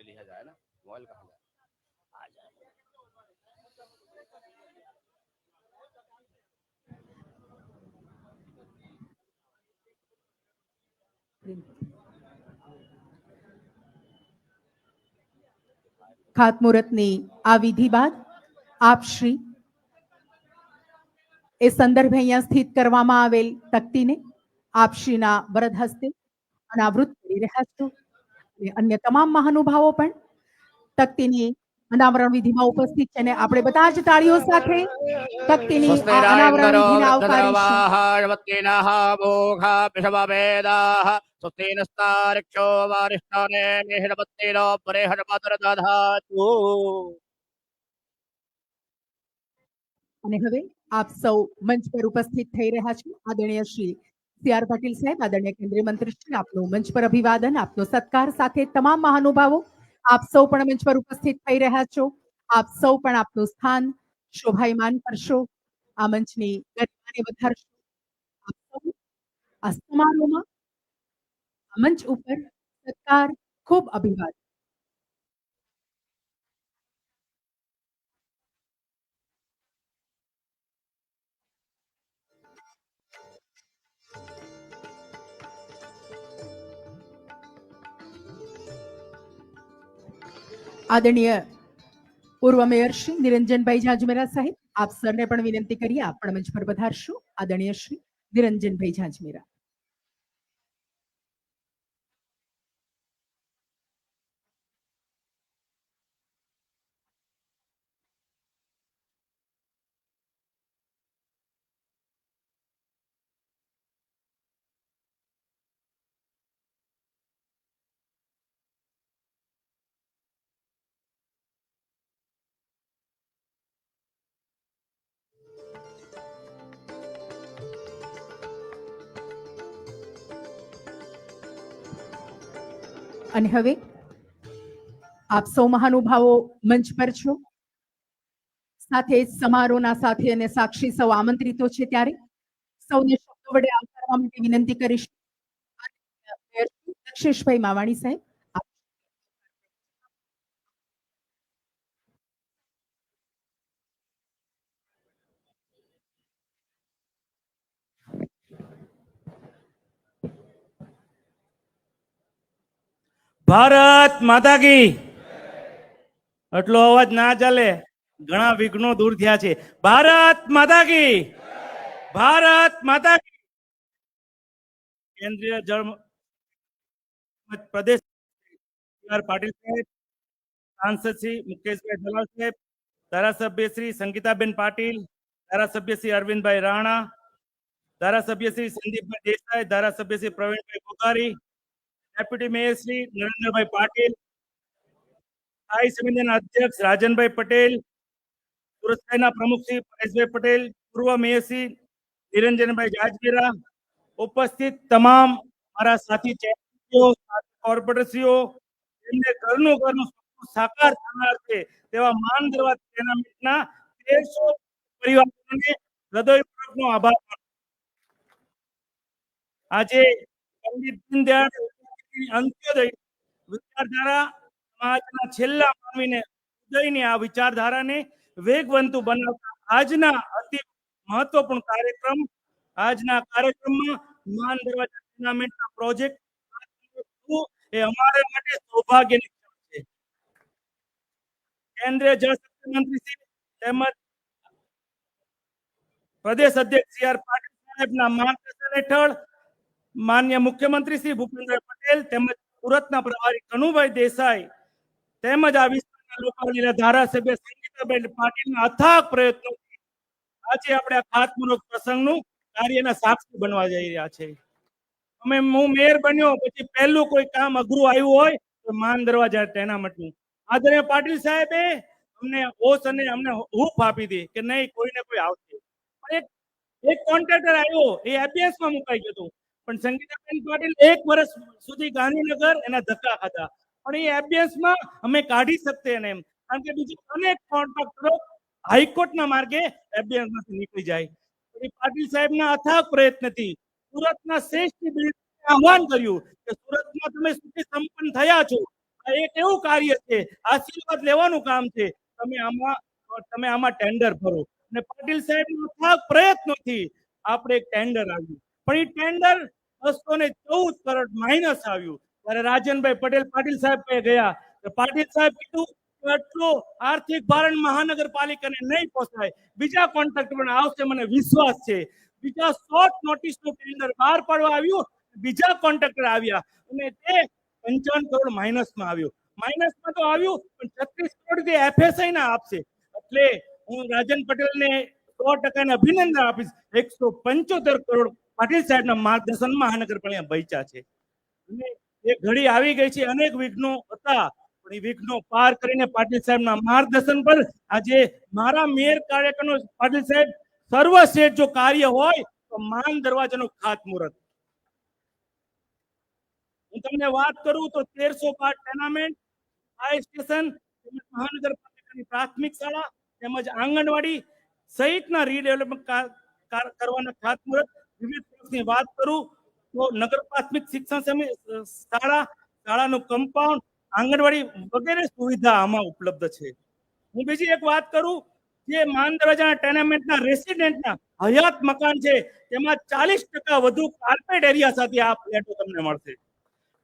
लिया जाए ना, मोबाइल कहाँ जाए? ખાતમુહૂર્તની આ વિધિ બાદ આપ શ્રી એ સંદર્ભે અહીંયા સ્થિત કરવામાં આવેલ તકતીને આપશ્રીના વરદ હસ્તે અનાવૃત કરી રહ્યા છો. અન્ય તમામ મહાનુભાવો પણ તકતીની અનાવરણ વિધિમાં ઉપસ્થિત છે અને આપણે બધા જ તાળીઓ સાથે તકતીની અનાવરણ વિધિને આવકારીશું. અને હવે આપ સૌ મંચ પર ઉપસ્થિત થઈ રહ્યા છો. આદરણીય શ્રી સી.આર. પાટીલ સાહેબ, આદરણીય કેન્દ્રીય મંત્રી શ્રી, આપનું મંચ પર અભિવાદન, આપનો સત્કાર, સાથે તમામ મહાનુભાવો આપ સૌ પણ મંચ પર ઉપસ્થિત થઈ રહ્યા છો. આપ સૌ પણ આપનું સ્થાન શોભાયમાન કરશો, આ મંચની ગરિમાને વધારશો. આપ સૌ આ સમારોહમાં મંચ ઉપર સત્કાર, ખૂબ અભિવાદન. આદરણીય પૂર્વ મેયર શ્રી નિરંજનભાઈ ઝાંઝમેરા સાહેબ, આપ સરને પણ વિનંતી કરીએ આપ પણ મંચ પર પધારશો. આદરણીય શ્રી નિરંજનભાઈ ઝાંઝમેરા. અને હવે આપ સૌ મહાનુભાવો મંચ પર છો, સાથે સમારોહના સાથે અને સાક્ષી સૌ આમંત્રિતો છે, ત્યારે સૌને શબ્દો વડે આવકારવા માટે વિનંતી કરીશું. દક્ષેશભાઈ માવાણી સાહેબ. ભારત માતા કી. એટલો અવાજ ના ચાલે, ઘણા વિઘ્નો દૂર થયા છે. ભારત માતા કી. ભારત માતા કી. કેન્દ્રીય જળ પ્રદેશ પાટીલ સાહેબ, સાંસદ શ્રી મુકેશભાઈ દલાલ સાહેબ, ધારાસભ્ય શ્રી સંગીતાબેન પાટીલ, ધારાસભ્ય શ્રી અરવિંદભાઈ રાણા, ધારાસભ્ય શ્રી સંદીપભાઈ દેસાઈ, ધારાસભ્ય શ્રી પ્રવીણભાઈ કોકારી, ડેપ્યુટી મેયર શ્રી નરેન્દ્રભાઈ પાટીલ, સ્થાયી સમિતિના અધ્યક્ષ રાજનભાઈ પટેલ, સુરત શહેરના પ્રમુખ શ્રી પરેશભાઈ પટેલ, પૂર્વ મેયર શ્રી નિરંજનભાઈ ઝાંઝમેરા, ઉપસ્થિત તમામ મારા સાથી ચેરમેનશ્રીઓ, કોર્પોરેટરશ્રીઓ, જેમને ઘરનું સાકાર થનાર છે તેવા માન ધરવા ટેનામેન્ટના 1300 પરિવારોને હૃદયપૂર્વકનો આભાર. આજે પંડિત દીનદયાળ અંત્યોદય વિચારધારા સમાજના છેલ્લા માનવીને હૃદયની આ વિચારધારાને વેગવંતુ બનાવતા આજના અતિ મહત્વપૂર્ણ કાર્યક્રમ, આજના કાર્યક્રમમાં માન દરવાજા ટુર્નામેન્ટના પ્રોજેક્ટ એ અમારા માટે સૌભાગ્યની ક્ષણ છે. કેન્દ્રીય જળશક્તિ મંત્રી શ્રી તેમજ પ્રદેશ અધ્યક્ષ સી.આર. પાટીલ સાહેબના માર્ગદર્શન હેઠળ માન્ય મુખ્યમંત્રી શ્રી ભૂપેન્દ્રભાઈ પટેલ તેમજ સુરતના પ્રભારી કનુભાઈ દેસાઈ તેમજ આ વિસ્તારના લોકોના ધારાસભ્ય સંગીતાબેન પાટીલના અથાગ પ્રયત્નોથી આજે આપણે આ ખાતમુહૂર્ત પ્રસંગનું કાર્યના સાક્ષી બનવા જઈ રહ્યા છે. હું મેયર બન્યો પછી પહેલું કોઈ કામ અઘરું આવ્યું હોય તો માન દરવાજા ટેનામેન્ટનું. આદરણીય પાટીલ સાહેબે અમને હોશ અને અમને હૂફ આપી હતી કે નહીં, કોઈને કોઈ આવશે. એક કોન્ટ્રાક્ટર આવ્યો, એ એબીએસમાં મુકાઈ ગયો, પણ સંગીતાબેન પાટીલ 1 વર્ષ સુધી ગાંધીનગર એના ધક્કા ખાધા, પણ એ એબીએસમાં અમે કાઢી શકતે ને એમ, કારણ કે બીજા અનેક કોન્ટ્રાક્ટરો હાઈકોર્ટના માર્ગે એબીએસમાંથી નીકળી જાય. પાટીલ સાહેબના અથાગ પ્રયત્નથી સુરતના શ્રેષ્ઠ બિલ્ડરને આહ્વાન કર્યું કે સુરતમાં તમે સુખી સંપન્ન થયા છો, આ એક એવું કાર્ય છે, આશીર્વાદ લેવાનું કામ છે. તમે આમાં ટેન્ડર ભરો. અને પાટીલ સાહેબના અથાગ પ્રયત્નોથી આપણે એક ટેન્ડર આવ્યું, પણ એ ટેન્ડર 214 કરોડ માઇનસ આવ્યું. ત્યારે રાજનભાઈ પટેલ પાટીલ સાહેબ પાસે ગયા, તો પાટીલ સાહેબ કીધું કે આટલું આર્થિક ભારણ મહાનગરપાલિકાને નહીં પોસાય, બીજા કોન્ટ્રાક્ટર આવશે, મને વિશ્વાસ છે. બીજા શોર્ટ નોટિસનું ટેન્ડર બહાર પાડવા આવ્યું, બીજા કોન્ટ્રાક્ટર આવ્યા અને તે 55 કરોડ માઇનસમાં આવ્યું. માઇનસમાં તો આવ્યું, પણ 36 કરોડ તે એફએસઆઈ ના આપશે. એટલે હું રાજન પટેલને 100% અભિનંદન આપીશ. 175 કરોડ પાટીલ સાહેબના માર્ગદર્શન મહાનગરપાલિકા બચ્યા છે. અને એ ઘડી આવી ગઈ છે. અનેક વિઘ્નો હતા, પણ એ વિઘ્નો પાર કરીને પાટીલ સાહેબના માર્ગદર્શન પર આજે મારા મેયર કાર્યક્રમનો પાટીલ સાહેબ સર્વશ્રેષ્ઠ જો કાર્ય હોય તો માન દરવાજાનું ખાતમુહૂર્ત. હું તમને વાત કરું તો 1312 ટેનામેન્ટ, ફાયર સ્ટેશન, મહાનગરપાલિકાની પ્રાથમિક શાળા તેમજ આંગણવાડી સહિતના રીડેવલપમેન્ટ કરવાના ખાતમુહૂર્ત. વિવિધ પ્રશ્નની વાત કરું તો નગર પ્રાથમિક શિક્ષણ શાળાનું કમ્પાઉન્ડ, આંગણવાડી વગેરે સુવિધા આમાં ઉપલબ્ધ છે. હું બીજી એક વાત કરું, જે માન દરવાજાના ટેનામેન્ટના રેસિડેન્ટના હયાત મકાન છે, તેમાં 40% વધુ કાર્પેટ એરિયા સાથે આ ફ્લેટો તમને મળશે.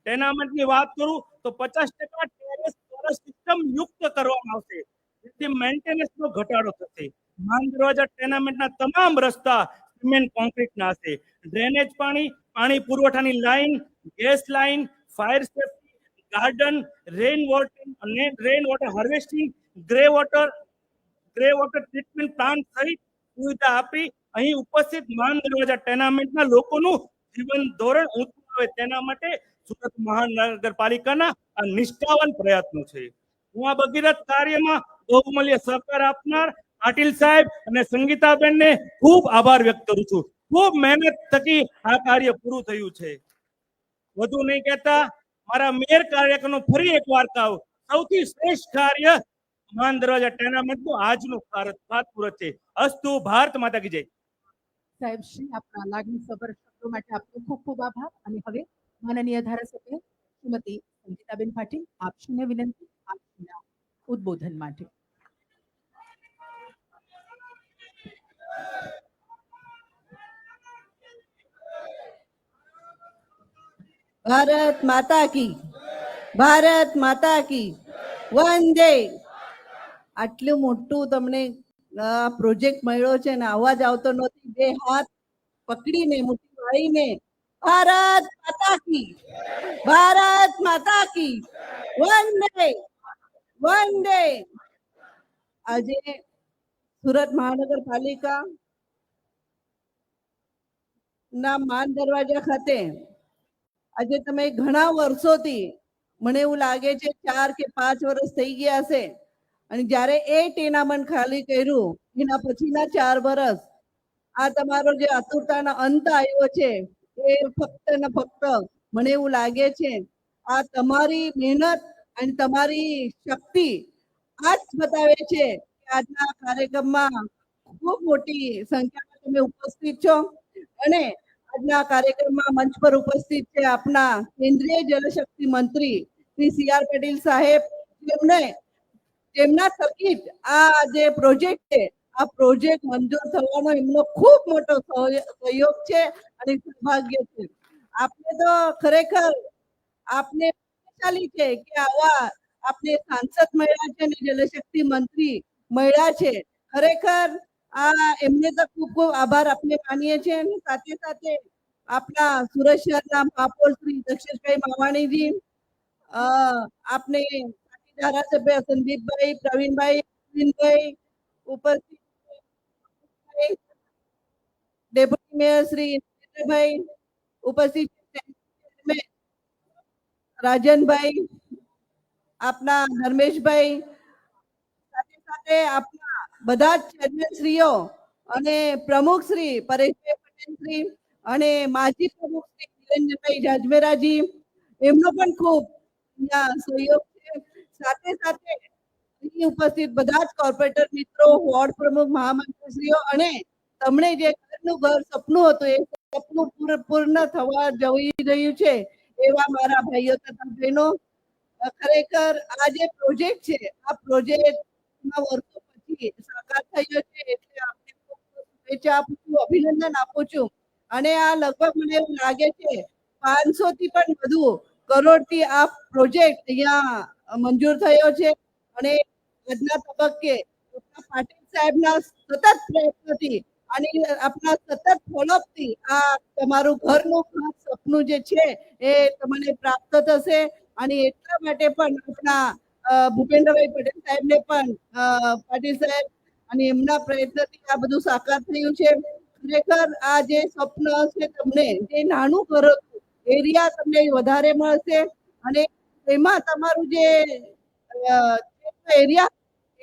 ટેનામેન્ટની વાત કરું તો 50% ટેરેસ ફોરેસ્ટ સિસ્ટમ યુક્ત કરવામાં આવશે, જેથી મેન્ટેનન્સનો ઘટાડો થશે. માન દરવાજા ટેનામેન્ટના તમામ રસ્તા સિમેન્ટ કોન્ક્રીટના હશે. ડ્રેનેજ પાણી પુરવઠાની line, gas line, fire safety, garden, rain water harvesting, grey water treatment plant સહિત સુવિધા આપી અહીં ઉપસ્થિત માન દરવાજા ટેનામેન્ટના લોકોનું જીવન ધોરણ ઊંચું આવે તેના માટે સુરત મહાનગરપાલિકાના આ નિષ્ઠાવાન પ્રયત્નો છે. હું આ ભગીરથ કાર્યમાં બહુમૂલ્ય સહકાર આપનાર પાટીલ સાહેબ અને સંગીતાબેનને ખૂબ આભાર વ્યક્ત કરું છું. ખૂબ મહેનત થકી આ કાર્ય પૂરું થયું છે. વધુ નહીં કહેતા મારા મેયર કાર્યક્રમનો ફરી એકવાર કહું, સૌથી શ્રેષ્ઠ કાર્ય માન દરવાજા ટેનામેન્ટનું આજનું ખાતમુહૂર્ત છે. અસ્તુ. ભારત માતા કી જય. સાહેબ શ્રી, આપના લાગણીસભર શબ્દો માટે આપનો ખૂબ ખૂબ આભાર. અને હવે માનનીય ધારાસભ્ય શ્રીમતી સંગીતાબેન પાટીલ, આપશ્રીને વિનંતી આપના ઉદ્બોધન માટે. ભારત માતા કી, ભારત માતા કી, વંદે. આટલું મોટું તમને પ્રોજેક્ટ મળ્યો છે ને અવાજ આવતો નથી. બે હાથ પકડીને મુઠ્ઠી વાળીને ભારત માતા કી, ભારત માતા કી, વંદે વંદે. આજે સુરત મહાનગરપાલિકા ના માન દરવાજા ખાતે આજે તમે ઘણા વર્ષોથી, મને એવું લાગે છે 4 કે 5 વર્ષ થઈ ગયા હશે, અને જ્યારે એ ટેનામેન્ટ ખાલી કર્યું એના પછીના 4 વર્ષ આ તમારો જે આતુરતાનો અંત આવ્યો છે, એ ફક્ત ને ફક્ત મને એવું લાગે છે આ તમારી મહેનત અને તમારી શક્તિ આ જ બતાવે છે કે આજના કાર્યક્રમમાં ખૂબ મોટી સંખ્યામાં તમે ઉપસ્થિત છો. અને આજના કાર્યક્રમમાં મંચ પર ઉપસ્થિત છે આપના કેન્દ્રીય જલશક્તિ મંત્રી શ્રી સી.આર. પાટીલ સાહેબ, જેમના થકી આ જે પ્રોજેક્ટ છે, આ પ્રોજેક્ટ મંજૂર થવાનો એમનો ખૂબ મોટો સહયોગ છે અને સૌભાગ્ય છે. આપને તો ખરેખર આપને ભાગ્યશાળી છે કે આવા આપને સાંસદ મળ્યા છે અને જલશક્તિ મંત્રી મળ્યા છે. ખરેખર આ એમને તો ખૂબ ખૂબ આભાર આપને માનીએ છીએ. અને સાથે સાથે આપણા સુરત શહેરના મહાપૌર શ્રી દક્ષેશભાઈ માવાણીજી, આપને ધારાસભ્ય સંદીપભાઈ, પ્રવીણભાઈ, ઉપસ્થિત ડેપ્યુટી મેયર શ્રી નરેન્દ્રભાઈ, ઉપસ્થિત રાજનભાઈ, આપના ધર્મેશભાઈ, સાથે સાથે આપના બધા જ ચેરમેન શ્રીઓ અને પ્રમુખ શ્રી પરેશભાઈ પટેલ શ્રી અને માજી પ્રમુખ શ્રી નિરંજનભાઈ જાજમેરાજી, એમનો પણ ખૂબ સહયોગ છે. સાથે સાથે અહીં ઉપસ્થિત બધા જ કોર્પોરેટર મિત્રો, વોર્ડ પ્રમુખ, મહામંત્રીશ્રીઓ અને તમને જે ઘરનું ઘર સપનું હતું એ સપનું પૂર્ણ થવા જઈ રહ્યું છે એવા મારા ભાઈઓ તથા બહેનો, ખરેખર આ જે પ્રોજેક્ટ છે આ પ્રોજેક્ટ વર્ષો પછી સાકાર થયો છે એટલે આપણે ખૂબ ખૂબ શુભેચ્છા આપું છું, અભિનંદન આપું છું. અને આ લગભગ મને એવું લાગે છે 500 થી પણ વધુ કરોડથી આ પ્રોજેક્ટ અહીંયા મંજૂર થયો છે. અને આજના તબક્કે ડોક્ટર પાટીલ સાહેબના સતત પ્રયત્નોથી અને આપના સતત ફોલોઅપથી આ તમારું ઘરનું ખાસ સપનું જે છે એ તમને પ્રાપ્ત થશે. અને એટલા માટે પણ આપણા ભૂપેન્દ્રભાઈ પટેલ સાહેબને પણ પાટીલ સાહેબ અને એમના પ્રયત્નથી આ બધું સાકાર થયું છે. ખરેખર આ જે સ્વપ્ન છે તમને જે નાનું ઘર હતું એરિયા તમને વધારે મળશે અને એમાં તમારું જે એરિયા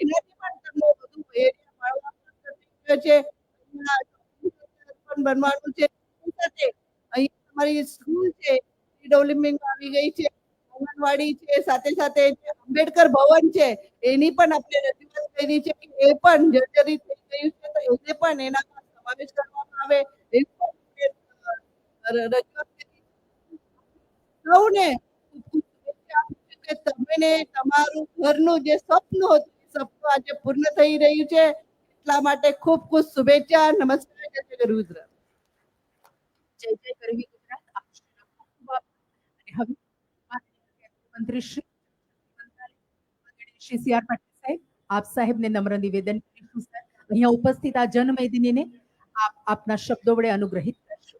એનાથી પણ તમને વધુ એરિયા મળવા છે. પણ બનવાનું છે. સાથે અહીં તમારી સ્કૂલ છે ડેવલપમેન્ટ આવી ગઈ છે, આંગણવાડી છે, સાથે સાથે આંબેડકર ભવન છે એની પણ આપણે રજૂઆત કરી છે કે એ પણ જર્જરિત થઈ ગયું છે તો એને પણ એનામાં સમાવેશ કરવામાં આવે એવી પણ રજૂઆત કરી. સૌને કે તમને તમારું ઘરનું જે સપનું હતું એ સપનું આજે પૂર્ણ થઈ રહ્યું છે એટલા માટે ખૂબ ખૂબ શુભેચ્છા. નમસ્કાર. જય શ્રી રુદ્ર. જય જય કરવી ગુજરાત. આપ સૌનો ખૂબ ખૂબ આભાર. અને હવે મંત્રી શ્રી શ્રી સી આર પાટીલ સાહેબ આપ સાહેબને નમ્ર નિવેદન કરીશું. સર અહીંયા ઉપસ્થિત આ જનમેદનીને આપ આપના શબ્દો વડે અનુગ્રહિત કરશો.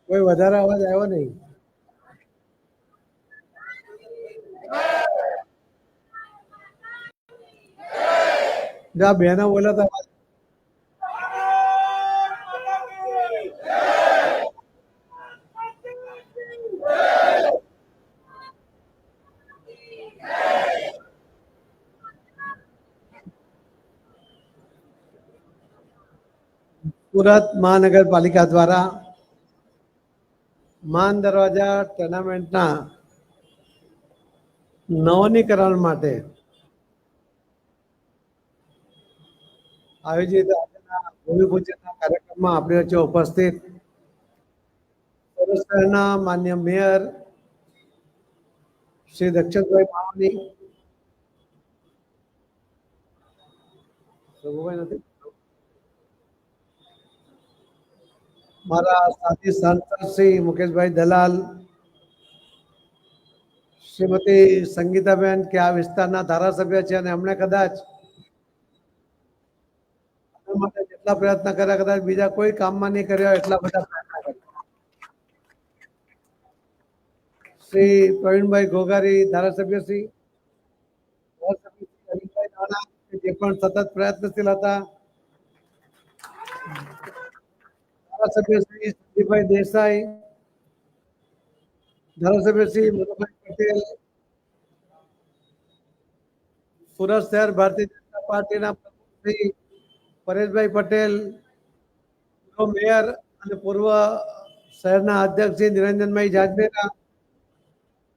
કોઈ વધારે અવાજ આવ્યો નહીં. જા બહેનો બોલો તો સુરત મહાનગરપાલિકા દ્વારા માન દરવાજા ટુર્નામેન્ટના નવીનીકરણ માટે આયોજિત ભૂમિપૂજનના કાર્યક્રમમાં આપણી વચ્ચે ઉપસ્થિત સુરત શહેરના માન્ય મેયર શ્રી દક્ષિણભાઈ માવાની નથી મારા સાથી સાંસદ શ્રી મુકેશભાઈ દલાલ, શ્રીમતી સંગીતાબેન કે આ વિસ્તારના ધારાસભ્ય છે અને એમણે કદાચ માટે જેટલા પ્રયત્ન કર્યા કદાચ બીજા કોઈ કામમાં નહીં કર્યા એટલા બધા પ્રયત્ન કર્યા. શ્રી પ્રવીણભાઈ ઘોઘારી ધારાસભ્ય શ્રી જે પણ સતત પ્રયત્નશીલ હતા. ધારાસભ્ય શ્રી સંદીપભાઈ દેસાઈ, ધારાસભ્ય શ્રી મધુભાઈ પટેલ, સુરત શહેર ભારતીય જનતા પાર્ટીના પ્રમુખ શ્રી પરેશભાઈ પટેલ, પૂર્વ મેયર અને પૂર્વ શહેરના અધ્યક્ષ Shri Niranjanbhai Jajmera,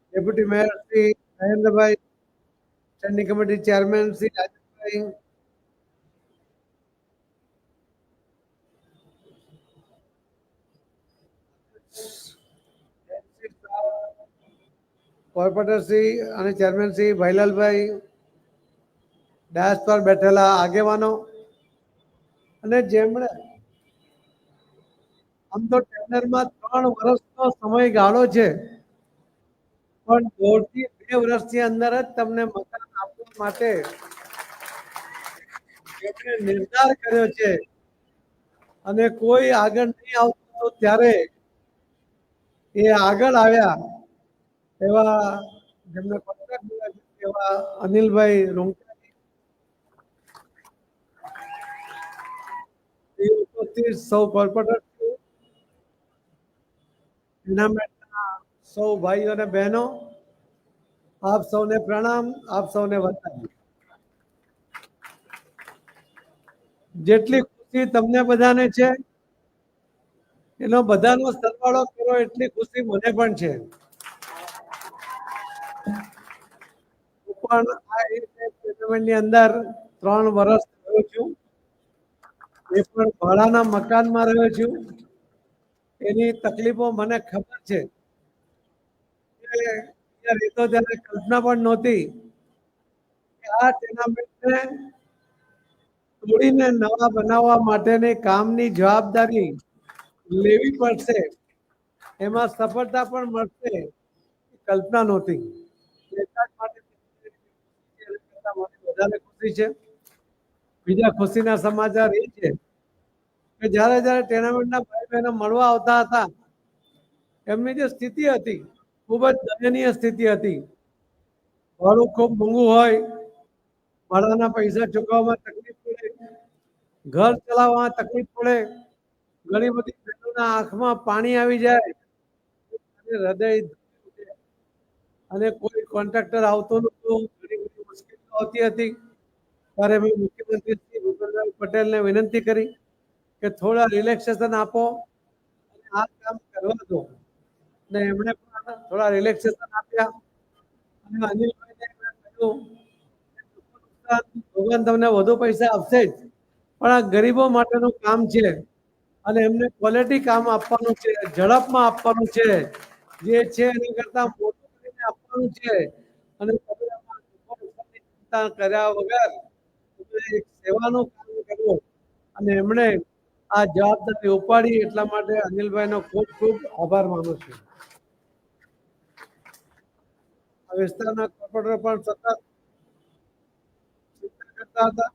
deputy mayor Shri Narendrabhai, standing committee chairman Shri Rajeshbhai, corporator Shri અને ચેરમેન શ્રી ભાઈલાલભાઈ, ડાયસ પર બેઠેલા આગેવાનો અને જેમણે આમ તો ટેન્ડરમાં 3 વર્ષનો સમયગાળો છે પણ 1.5 થી 2 વર્ષની અંદર જ તમને મકાન આપવા માટે નિર્ધાર કર્યો છે અને કોઈ આગળ નહીં આવતું ત્યારે એ આગળ આવ્યા એવા જેમને કોન્ટ્રાક્ટ એવા અનિલભાઈ રૂંગટાણી, ઉપસ્થિત સૌ કોર્પોરેટર, ટુર્નામેન્ટના સૌ ભાઈઓ અને બહેનો, આપ સૌને પ્રણામ, આપ સૌને વંદન. જેટલી ખુશી તમને બધાને છે એનો બધાનો સરવાળો કરો એટલી ખુશી મને પણ છે. હું પણ આ ટુર્નામેન્ટની અંદર 3 વર્ષ રહ્યો છું. એ પણ ભાડાના મકાનમાં રહ્યો છું. એની તકલીફો મને ખબર છે. એ તો ત્યારે કલ્પના પણ નહોતી કે આ ટુર્નામેન્ટને તોડીને નવા બનાવવા માટેની કામની જવાબદારી લેવી પડશે, એમાં સફળતા પણ મળશે, કલ્પના નહોતી. એટલા જ માટે વધારે ખુશી છે. બીજા ખુશીના સમાચાર એ છે કે જ્યારે જ્યારે ટુર્નામેન્ટના ભાઈ બહેનો મળવા આવતા હતા, એમની જે સ્થિતિ હતી ખૂબ જ દયનીય સ્થિતિ હતી. ભાડું ખૂબ મોંઘું હોય, ભાડાના પૈસા ચૂકવવામાં તકલીફ પડે, ઘર ચલાવવામાં તકલીફ પડે, ઘણી બધી બહેનોના આંખમાં પાણી આવી જાય, હૃદય અને કોઈ કોન્ટ્રાક્ટર આવતો નહોતો, ઘણી બધી મુશ્કેલીઓ આવતી હતી. ત્યારે મેં મુખ્યમંત્રી શ્રી ભૂપેન્દ્રભાઈ પટેલને વિનંતી કરી કે થોડા રિલેક્સેશન આપો અને આ કામ કરવા દો. અને એમણે પણ થોડા રિલેક્સેશન આપ્યા. અને અનિલભાઈને એમણે કહ્યું ભગવાન તમને વધુ પૈસા આપશે જ, પણ આ ગરીબો માટેનું કામ છે અને એમને ક્વોલિટી કામ આપવાનું છે, ઝડપમાં આપવાનું છે, જે છે એના કરતા મોટું કરીને આપવાનું છે. અને ચિંતા કર્યા વગર એક સેવાનું કામ કર્યું અને એમણે આ જવાબદારી ઉપાડી. એટલા માટે અનિલભાઈનો ખૂબ ખૂબ આભાર માનું છું. આ વિસ્તારના કોર્પોરેટર પણ સતત ચિંતા કરતા હતા.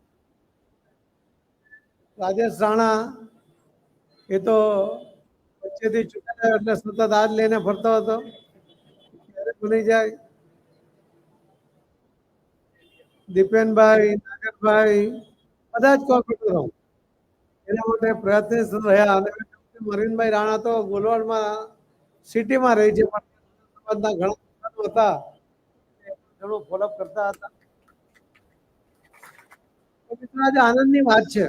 રાજેશ રાણા એ તો વચ્ચેથી ચૂંટાયો એટલે સતત આજ લઈને ફરતો હતો, ક્યારે ભૂલી જાય. દીપેનભાઈ, નાગરભાઈ, બધા જ કોર્પોરેટરો એના માટે પ્રયત્નશીલ રહ્યા. અને મરીનભાઈ રાણા તો ગોલવાડમાં સિટીમાં રહી છે, પણ સમાજના ઘણા હતા, ઘણું ફોલોઅપ કરતા હતા. આજે આનંદની વાત છે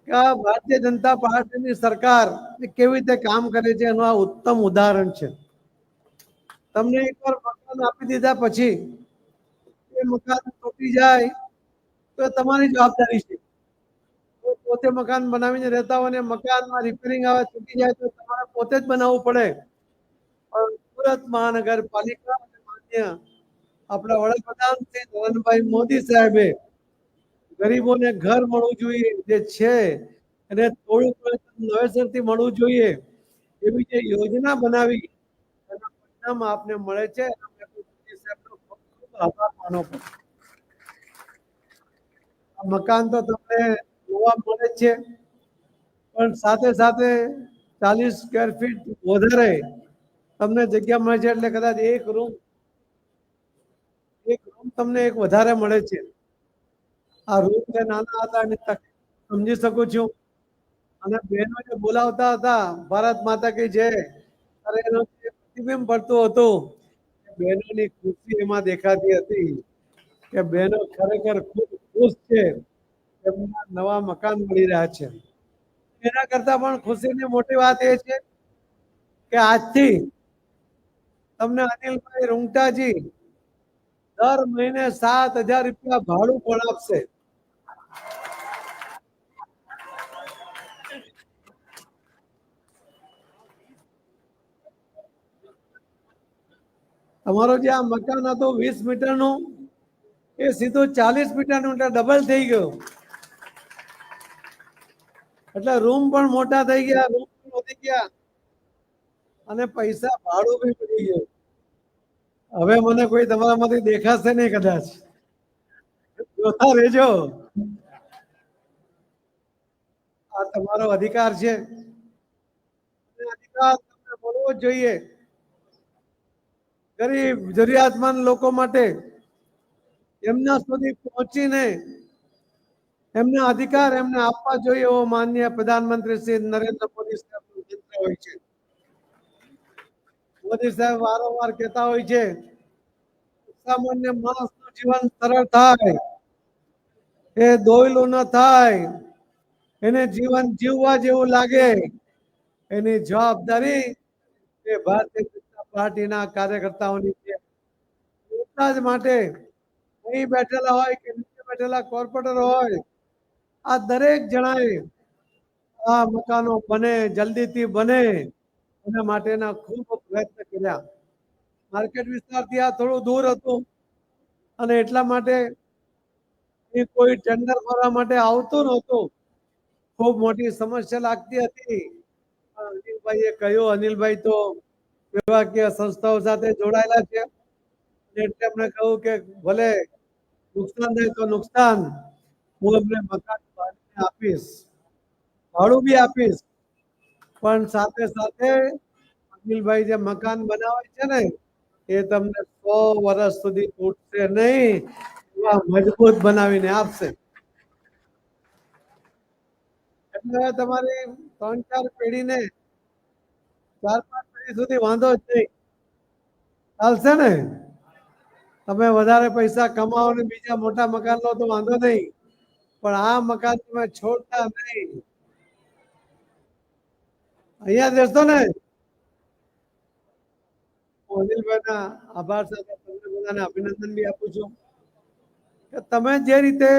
કે આ ભારતીય જનતા પાર્ટીની સરકાર કેવી રીતે કામ કરે છે એનું આ ઉત્તમ ઉદાહરણ છે. તમને એકવાર મકાન આપી દીધા પછી એ મકાન તૂટી જાય તો તમારી જવાબદારી છે. પોતે મકાન બનાવીને રહેતા હોય ને મકાનમાં રિપેરિંગ આવે, તૂટી જાય તો તમારે પોતે જ બનાવવું પડે. પણ સુરત મહાનગરપાલિકા માન્ય આપણા વડાપ્રધાન શ્રી નરેન્દ્રભાઈ મોદી સાહેબે ગરીબોને ઘર મળવું જોઈએ, જે છે એને થોડું નવેસરથી મળવું જોઈએ, એવી જે યોજના બનાવી એના પરિણામ આપને મળે છે. આભાર માનો પડે. મકાન તો તમને જોવા મળે છે, પણ સાથે સાથે 40 સ્ક્વેર ફીટ વધારે તમને જગ્યા મળે છે. એટલે કદાચ એક રૂમ તમને એક વધારે મળે છે. આ રૂમ જે નાના હતા એની તકલીફ સમજી શકું છું. અને બહેનો જે બોલાવતા હતા ભારત માતા કી જય, અરે એનો જે પ્રતિબિંબ પડતું હતું, બહેનોની ખુશી એમાં દેખાતી હતી કે બહેનો ખરેખર ખૂબ ખુશ છે, એમના નવા મકાન મળી રહ્યા છે. એના કરતા પણ ખુશીની મોટી વાત એ છે કે આજથી તમને અનિલભાઈ રૂંગટાજી દર મહિને 7,000 રૂપિયા ભાડું પણ આપશે. તમારો જે આ મકાન હતું 20 મીટરનું, એ સીધું 40 મીટરનું, એટલે ડબલ થઈ ગયું. એટલે રૂમ પણ મોટા થઈ ગયા, રૂમ પણ વધી ગયા અને પૈસા ભાડું બી વધી ગયું. હવે મને કોઈ તમારામાંથી દેખાશે નહીં કદાચ, જોતા રહેજો. આ તમારો અધિકાર છે, અધિકાર તમને મળવો જ જોઈએ. ગરીબ જરૂરિયાતમંદ લોકો માટે એમના સુધી પહોંચીને એમના અધિકાર એમને આપવા જોઈએ એવો માનનીય પ્રધાનમંત્રી શ્રી નરેન્દ્ર મોદી સાહેબનું મંત્ર હોય છે. મોદી સાહેબ વારંવાર કહેતા હોય છે સામાન્ય માણસનું જીવન સરળ થાય, એ દોયલું ન થાય, એને જીવન જીવવા જેવું લાગે, એની જવાબદારી એ ભારતીય જનતા પાર્ટીના કાર્યકર્તાઓની છે. એટલા જ માટે અહીં બેઠેલા હોય કે નીચે બેઠેલા કોર્પોરેટર હોય, આ દરેક જણાએ આ મકાનો બને, જલ્દીથી બને એના માટેના ખૂબ પ્રયત્ન કર્યા. માર્કેટ વિસ્તારથી આ થોડું દૂર હતું અને એટલા માટે કોઈ ટેન્ડર ભરવા માટે આવતું નહોતું. ખૂબ મોટી સમસ્યા લાગતી હતી. અનિલભાઈએ કહ્યું, અનિલભાઈ તો વિભાગીય સંસ્થાઓ સાથે જોડાયેલા છે, એટલે એમણે કહ્યું કે ભલે નુકસાન થાય તો નુકસાન, હું એમને મકાન આપીશ, ભાડું બી આપીશ, પણ સાથે સાથે અનિલભાઈ જે મકાન બનાવે છે ને એ તમને 100 વર્ષ સુધી તૂટશે નહીં, એવા મજબૂત બનાવીને આપશે. એટલે તમારી 3-4 પેઢીને 4-5 પેઢી સુધી વાંધો જ નહીં, ચાલશે ને? તમે વધારે પૈસા કમાવો ને બીજા મોટા મકાન લો તો વાંધો નહીં, પણ આ મકાન તમે છોડતા નહીં. અહીંયા દેશો ને. અનિલભાઈના આભાર સાથે તમને બધાને અભિનંદન બી આપું છું કે તમે જે રીતે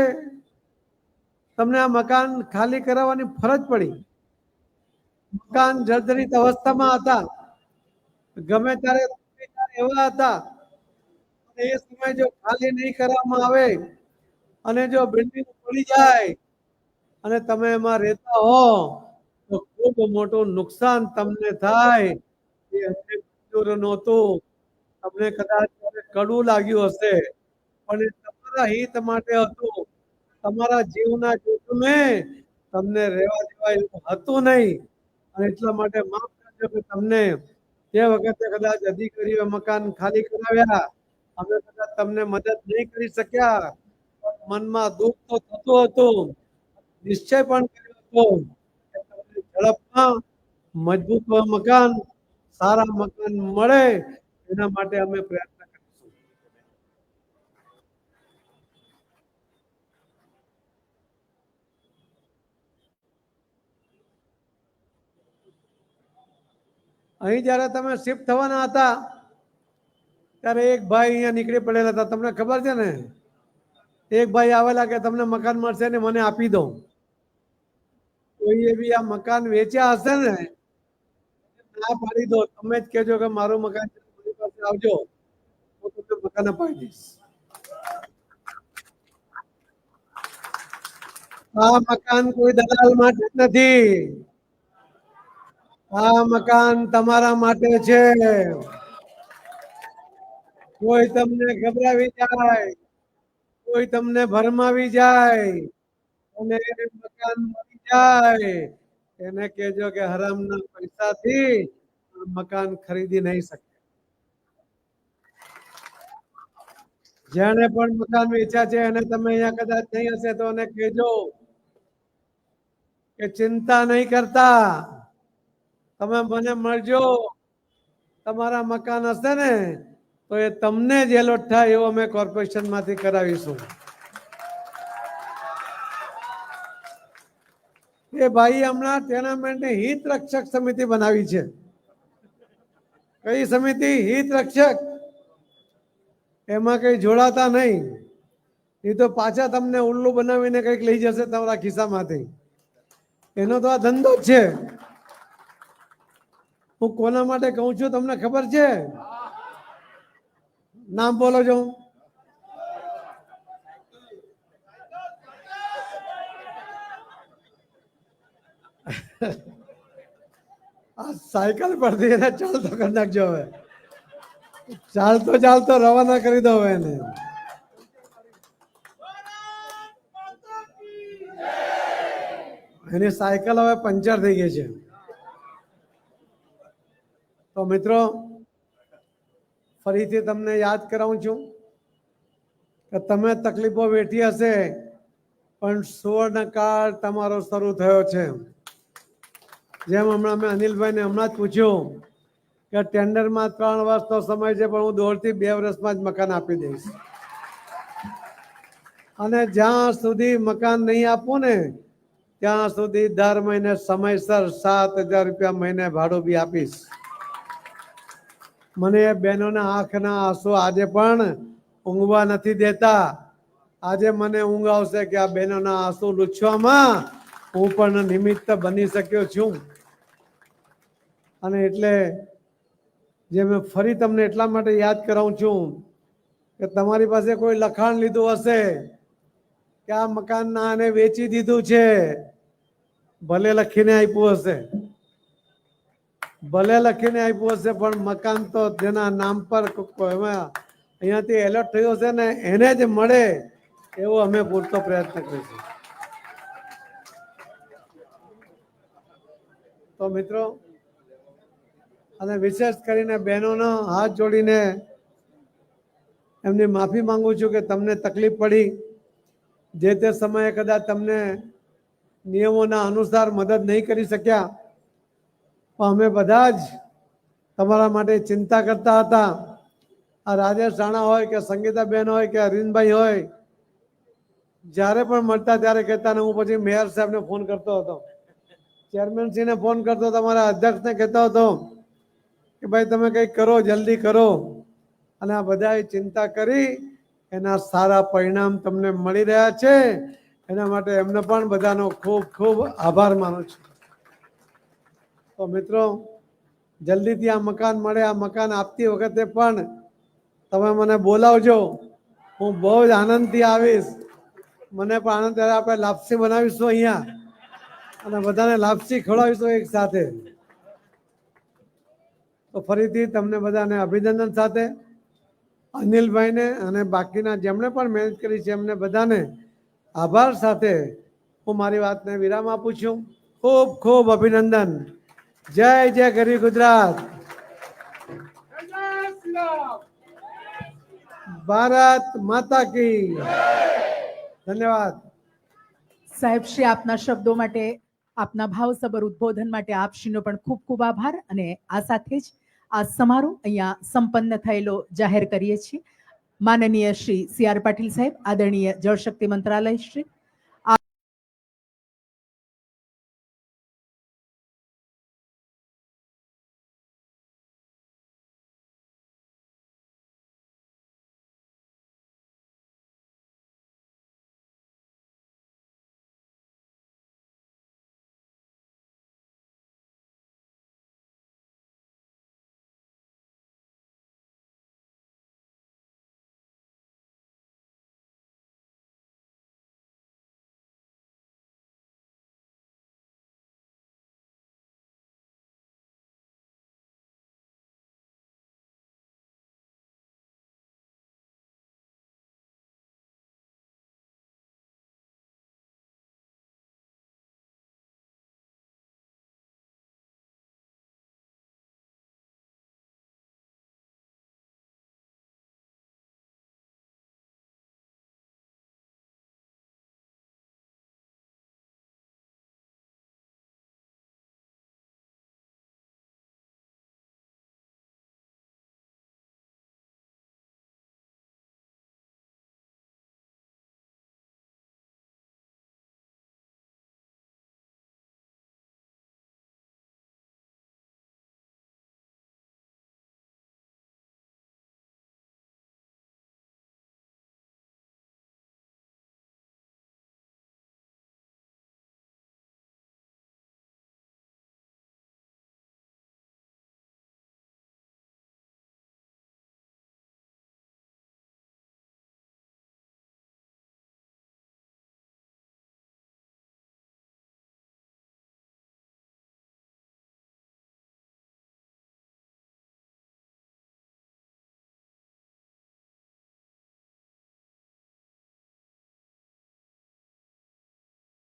તમને આ મકાન ખાલી કરાવવાની ફરજ પડી, મકાન જર્જરિત અવસ્થામાં હતા, ગમે ત્યારે એવા હતા, એ સમય જો ખાલી નહીં કરવામાં આવે અને જો બિલ્ડિંગ પડી જાય અને તમે એમાં રહેતા હો તો ખૂબ મોટું નુકસાન તમને થાય. એ મંજૂર નહોતું, તમને કદાચ કડવું લાગ્યું હશે, પણ એ તમારા હિત માટે હતું. તમારા જીવના જોખમે તમને રહેવા દેવા એવું હતું નહીં, અને એટલા માટે માફ કરજો કે તમને તે વખતે કદાચ અધિકારીઓ મકાન ખાલી કરાવ્યા, અમે કદાચ તમને મદદ નહીં કરી શક્યા, મનમાં દુઃખ તો થતું હતું, નિશ્ચય પણ કર્યો હતો કે તમને ઝડપમાં મજબૂત મકાન, સારા મકાન મળે એના માટે અમે પ્રયત્ન કરીશું. અહીં જયારે તમે શિફ્ટ થવાના હતા ત્યારે એક ભાઈ અહીંયા નીકળી પડેલા હતા, તમને ખબર છે ને? એક ભાઈ આવેલા કે તમને મકાન મળશે ને મને આપી દો. કોઈએ બી આ મકાન વેચ્યા હશે ને, ના પાડી દો, તમે જ કહેજો કે મારું મકાન છે, મારી પાસે આવજો, હું તમને મકાન અપાવી દઈશ. આ મકાન કોઈ દલાલ માટે નથી, આ મકાન તમારા માટે છે. કોઈ તમને ગભરાવી જાય, કોઈ તમને ભરમાવી જાય અને મકાન મળી જાય, એને કહેજો કે હરામના પૈસાથી મકાન ખરીદી નહીં શકે. જેને પણ મકાન વેચ્યા છે એને તમે અહીંયા કદાચ નહીં હશે તો એને કહેજો કે ચિંતા નહીં કરતા, તમે મને મળજો, તમારા મકાન હશે ને તો એ તમને જ એલોટ થાય એવો અમે કોર્પોરેશન માંથી કરાવીશું. એ ભાઈ હમણાં ટેનામેન્ટની હિત રક્ષક સમિતિ બનાવી છે. કઈ સમિતિ? હિત રક્ષક. એમાં કઈ જોડાતા નહીં, એ તો પાછા તમને ઉલ્લુ બનાવીને કઈક લઈ જશે તમારા ખિસ્સામાંથી. એનો તો આ ધંધો જ છે. હું કોના માટે કહું છું તમને ખબર છે? નામ બોલો છો. આ સાયકલ પરથી એને ચાલતો કરી નાખજો. હવે ચાલતો ચાલતો રવાના કરી દો હવે એને. એની સાયકલ હવે પંચર થઈ ગઈ છે. તો મિત્રો ફરીથી તમને યાદ કરાવું છું કે તમે તકલીફો વેઠી હશે પણ સુવર્ણકાળ તમારો શરૂ થયો છે. જેમ હમણાં મેં અનિલભાઈને હમણાં જ પૂછ્યું કે ટેન્ડરમાં 3 વર્ષનો સમય છે, પણ હું 1.5 થી 2 વર્ષમાં જ મકાન આપી દઈશ. અને જ્યાં સુધી મકાન નહીં આપું ને ત્યાં સુધી દર મહિને સમયસર 7,000 રૂપિયા મહિને ભાડું બી આપીશ. મને એ બહેનોના આંખના આંસુ આજે પણ ઊંઘવા નથી દેતા. આજે મને ઊંઘ આવશે કે આ બહેનોના આંસુ લૂછવામાં હું પણ નિમિત્ત બની શક્યો છું. અને એટલે જે મેં ફરી તમને એટલા માટે યાદ કરાવું છું કે તમારી પાસે કોઈ લખાણ લીધું હશે કે આ મકાન આને વેચી દીધું છે, ભલે લખીને આપ્યું હશે, પણ મકાન તો જેના નામ પર અહીંયાથી એલર્ટ થયું હશે ને એને જ મળે એવો અમે પૂરતો પ્રયત્ન કરીશું. તો મિત્રો, અને વિશેષ કરીને બહેનોનો હાથ જોડીને એમની માફી માંગુ છું કે તમને તકલીફ પડી. જે તે સમયે કદાચ તમને નિયમોના અનુસાર મદદ નહીં કરી શક્યા, પણ અમે બધા જ તમારા માટે ચિંતા કરતા હતા. આ રાજેશ રાણા હોય કે સંગીતાબેન હોય કે અરવિંદભાઈ હોય, જ્યારે પણ મળતા ત્યારે કહેતા ને હું પછી મેયર સાહેબને ફોન કરતો હતો, ચેરમેનશ્રીને ફોન કરતો, તમારા અધ્યક્ષને કહેતો હતો કે ભાઈ તમે કંઈક કરો, જલ્દી કરો. અને આ બધાએ ચિંતા કરી, એના સારા પરિણામ તમને મળી રહ્યા છે. એના માટે એમને પણ બધાનો ખૂબ ખૂબ આભાર માનું છું. તો મિત્રો, જલ્દીથી આ મકાન મળે. આ મકાન આપતી વખતે પણ તમે મને બોલાવજો, હું બહુ જ આનંદથી આવીશ. મને પણ આનંદ ત્યારે આપણે લાપસી બનાવીશું અહીંયા અને બધાને લાપસી ખવડાવીશું એક સાથે. તો ફરીથી તમને બધાને અભિનંદન સાથે, અનિલભાઈને અને બાકીના જેમણે પણ મહેનત કરી છે એમને બધાને આભાર સાથે હું મારી વાતને વિરામ આપું છું. ખૂબ ખૂબ અભિનંદન. જય જય ગરવી ગુજરાત. ભારત માતા કી. ધન્યવાદ. સાહેબ શ્રી, આપના શબ્દો માટે, આપના ભાવસભર ઉદ્બોધન માટે આપશ્રીનો પણ ખૂબ ખૂબ આભાર. અને આ સાથે જ આ સમારોહ અહીંયા સંપન્ન થયેલો જાહેર કરીએ છીએ. માનનીય શ્રી CR પાટીલ સાહેબ, આદરણીય જળશક્તિ મંત્રાલય શ્રી,